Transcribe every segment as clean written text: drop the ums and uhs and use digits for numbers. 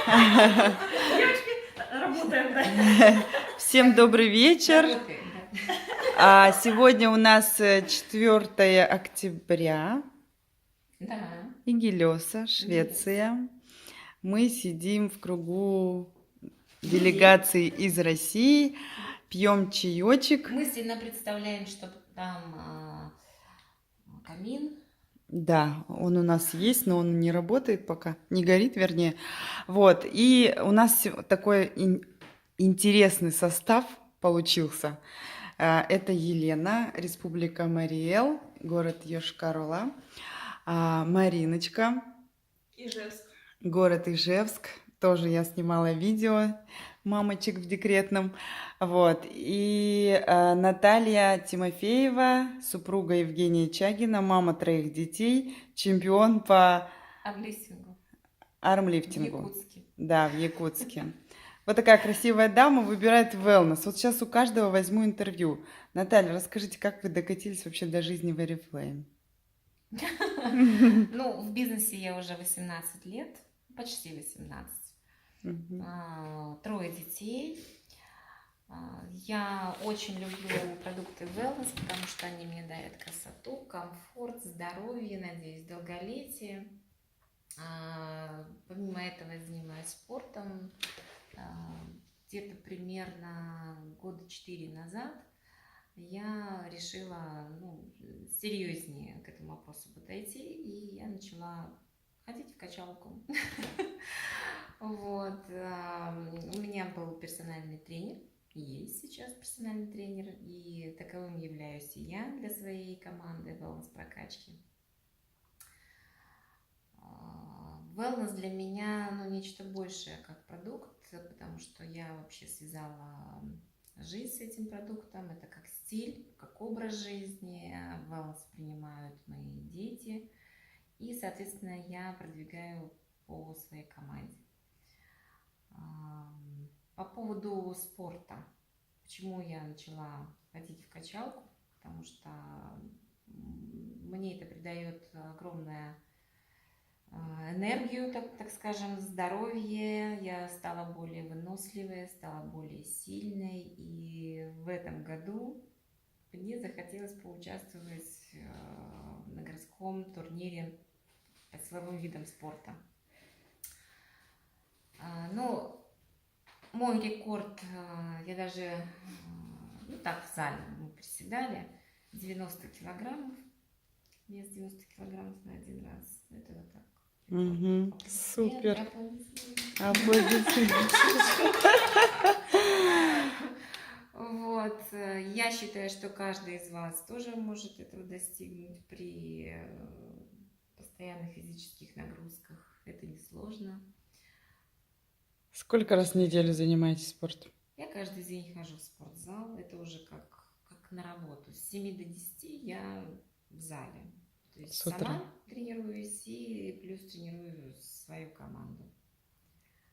Девочки, работаем, да. Всем добрый вечер. Сегодня у нас 4 октября. Да. Игелёса, Швеция. Мы сидим в кругу делегации из России, пьем чаечек. Мысленно представляем, что там камин. Да, он у нас есть, но он не работает пока, не горит, вернее. Вот, и у нас такой интересный состав получился. Это Елена, Республика Мариэл, город Йошкар-Ола. Мариночка, Ижевск. город Ижевск. Тоже я снимала видео мамочек в декретном. Вот. И Наталья Тимофеева, супруга Евгения Чагина, мама 3 детей, чемпион по армлифтингу. В Якутске. Да, в Якутске. Вот такая красивая дама выбирает wellness. Вот сейчас у каждого возьму интервью. Наталья, расскажите, как вы докатились вообще до жизни в Oriflame? Ну, в бизнесе я уже 18 лет, почти 18. 3 детей. Я очень люблю продукты wellness, потому что они мне дарят красоту, комфорт, здоровье, надеюсь, долголетие. Помимо этого я занимаюсь спортом. Где-то примерно года 4 назад я решила серьезнее к этому вопросу подойти, и я начала ходить в качалку. Вот. У меня был персональный тренер, есть сейчас персональный тренер, и таковым являюсь и я для своей команды wellness прокачки. Wellness для меня нечто большее, как продукт, потому что я вообще связала жизнь с этим продуктом. Это как стиль, как образ жизни. Wellness принимают мои дети. И, соответственно, я продвигаю по своей команде. По поводу спорта. Почему я начала ходить в качалку? Потому что мне это придает огромное энергию, так скажем, здоровье. Я стала более выносливой, стала более сильной. И в этом году мне захотелось поучаствовать на городском турнире по силовым видам спорта. Мой рекорд, я даже, в зале мы приседали, 90 килограммов. Вес 90 килограммов на один раз. Это вот так. Супер. Вот. Я считаю, что каждый из вас тоже может этого достигнуть при постоянных физических нагрузках. Это несложно. Сколько раз в неделю занимаетесь спортом? Я каждый день хожу в спортзал. Это уже как на работу. С 7 до 10 я в зале. То есть сама тренируюсь и плюс тренирую свою команду.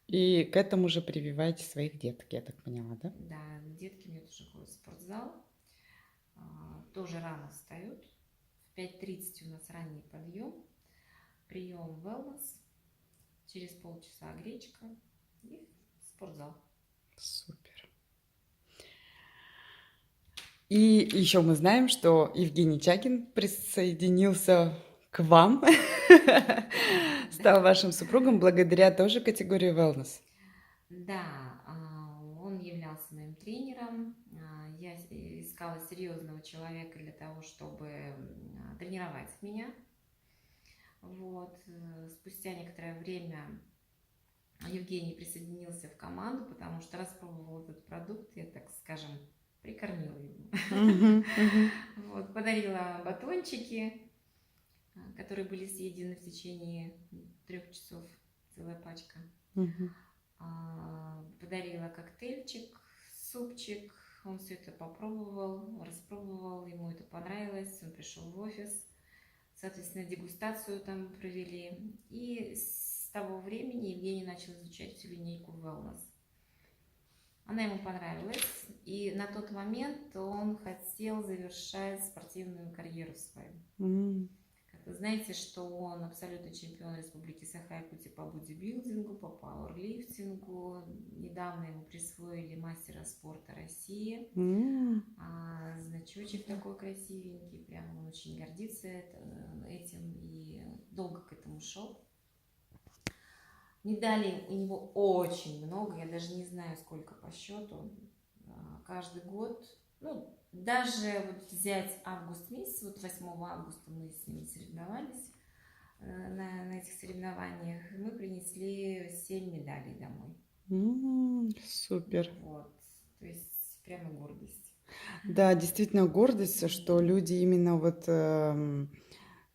И к этому же прививаете своих деток, я так поняла, да? Да, детки мне тоже ходят в спортзал. Тоже рано встают. В 5:30 у нас ранний подъем. Прием wellness. Через полчаса гречка и в спортзал. Супер. И еще мы знаем, что Евгений Чагин присоединился к вам, стал вашим супругом благодаря тоже категории wellness. Да, он являлся моим тренером. Я искала серьезного человека для того, чтобы тренировать меня. Вот. Спустя некоторое время Евгений присоединился в команду, потому что распробовал этот продукт, я, так скажем, прикормила его. Вот, подарила батончики, которые были съедены в течение 3 часов, целая пачка. Подарила коктейльчик, супчик. Он все это попробовал, распробовал, ему это понравилось. Он пришел в офис, соответственно, дегустацию там провели. И с того времени Евгений начал изучать всю линейку wellness. Она ему понравилась, и на тот момент он хотел завершать спортивную карьеру свою. Как Знаете, что он абсолютный чемпион Республики Саха-Якутия по бодибилдингу, по пауэрлифтингу. Недавно ему присвоили мастера спорта России. Значочек такой красивенький, прям он очень гордится этим и долго к этому шел. Медалей у него очень много, я даже не знаю, сколько по счету. Каждый год, ну, даже вот взять август месяц, вот 8 августа мы с ним соревновались на этих соревнованиях, мы принесли 7 медалей домой. Супер. Вот, то есть прямо гордость. Да, действительно гордость, что люди именно вот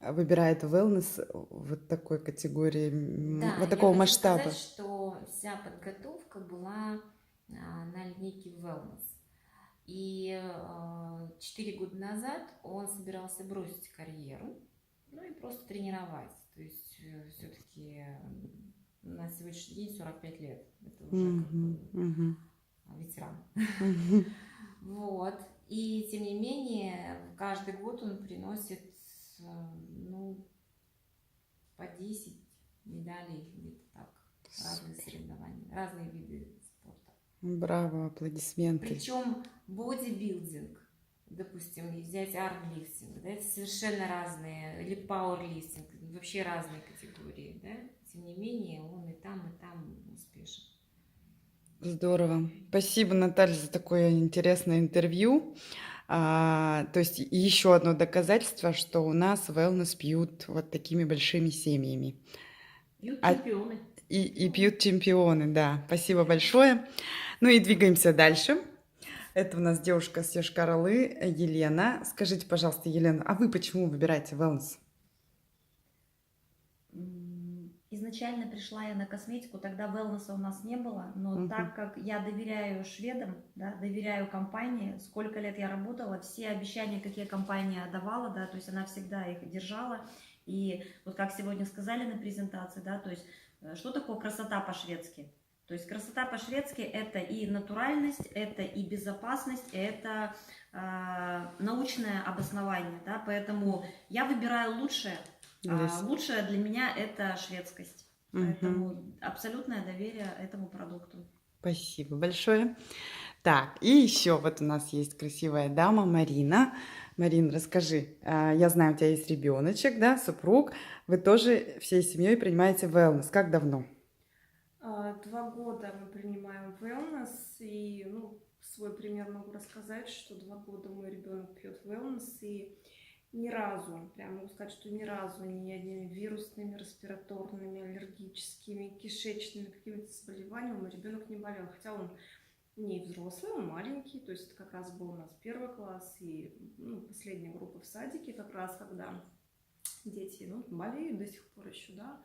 выбирают wellness вот такой категории, Да, вот такого я хочу масштаба. сказать, что вся подготовка была на линейке wellness. И 4 года назад он собирался бросить карьеру, ну и просто тренировать. То есть все-таки на сегодняшний день 45 лет. Это уже как бы ветеран. Вот. И тем не менее, каждый год он приносит, ну, по 10 медалей, где-то так, разные соревнования, разные виды спорта. Браво, аплодисменты. Причем бодибилдинг, допустим, взять армлифтинг, да, это совершенно разные, или пауэрлифтинг, вообще разные категории, да, тем не менее он и там успешен. Здорово. Спасибо, Наталья, за такое интересное интервью. То есть еще одно доказательство, что у нас wellness пьют вот такими большими семьями. Пьют А- чемпионы. И пьют чемпионы, да. Спасибо большое. Ну и двигаемся дальше. Это у нас девушка с Йошкар-Олы, Елена. Скажите, пожалуйста, Елена, а вы почему выбираете wellness? Изначально пришла я на косметику, тогда wellness у нас не было, но так как я доверяю шведам, да, доверяю компании, сколько лет я работала, все обещания, какие компания давала, да, то есть она всегда их держала. И вот как сегодня сказали на презентации, да, то есть что такое красота по-шведски? То есть красота по-шведски это и натуральность, это и безопасность, это научное обоснование, да, поэтому я выбираю лучшее. Лучшее для меня это шведскость. Поэтому абсолютное доверие этому продукту. Спасибо большое. Так, и еще вот у нас есть красивая дама Марина. Марин, расскажи, я знаю, у тебя есть ребеночек, да, супруг. Вы тоже всей семьей принимаете wellness. Как давно? 2 года мы принимаем wellness, и свой пример могу рассказать, что 2 года мой ребенок пьет wellness, и ни разу, прям могу сказать, что ни разу ни одними вирусными, респираторными, аллергическими, кишечными какими-то заболеваниями мой ребенок не болел. Хотя он не взрослый, он маленький, то есть это как раз был у нас 1 класс и последняя группа в садике, как раз когда дети болеют до сих пор еще, да.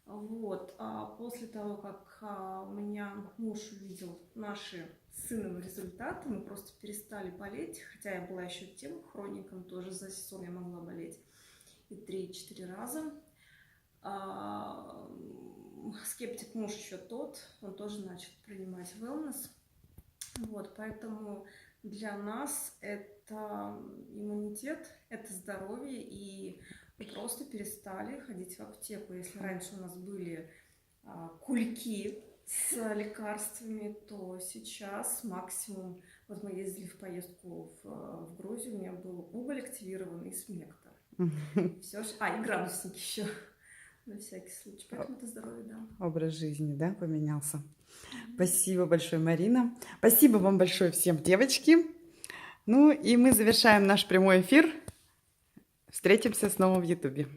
Вот. А после того, как у меня муж увидел наши с сыном результаты, мы просто перестали болеть, хотя я была еще тем хроником, тоже за сезон я могла болеть и 3-4 раза. Скептик муж еще тот, он тоже начал принимать wellness. Вот, поэтому для нас это иммунитет, это здоровье, и мы просто перестали ходить в аптеку. Если раньше у нас были кульки с лекарствами, то сейчас максимум, вот мы ездили в поездку в Грузию, у меня был уголь активированный и смектор. Все, и градусник еще, на всякий случай. Поэтому это здоровье, да. Образ жизни, да, поменялся. Спасибо большое, Марина. Спасибо вам большое всем, девочки. Ну и мы завершаем наш прямой эфир. Встретимся снова в Ютубе.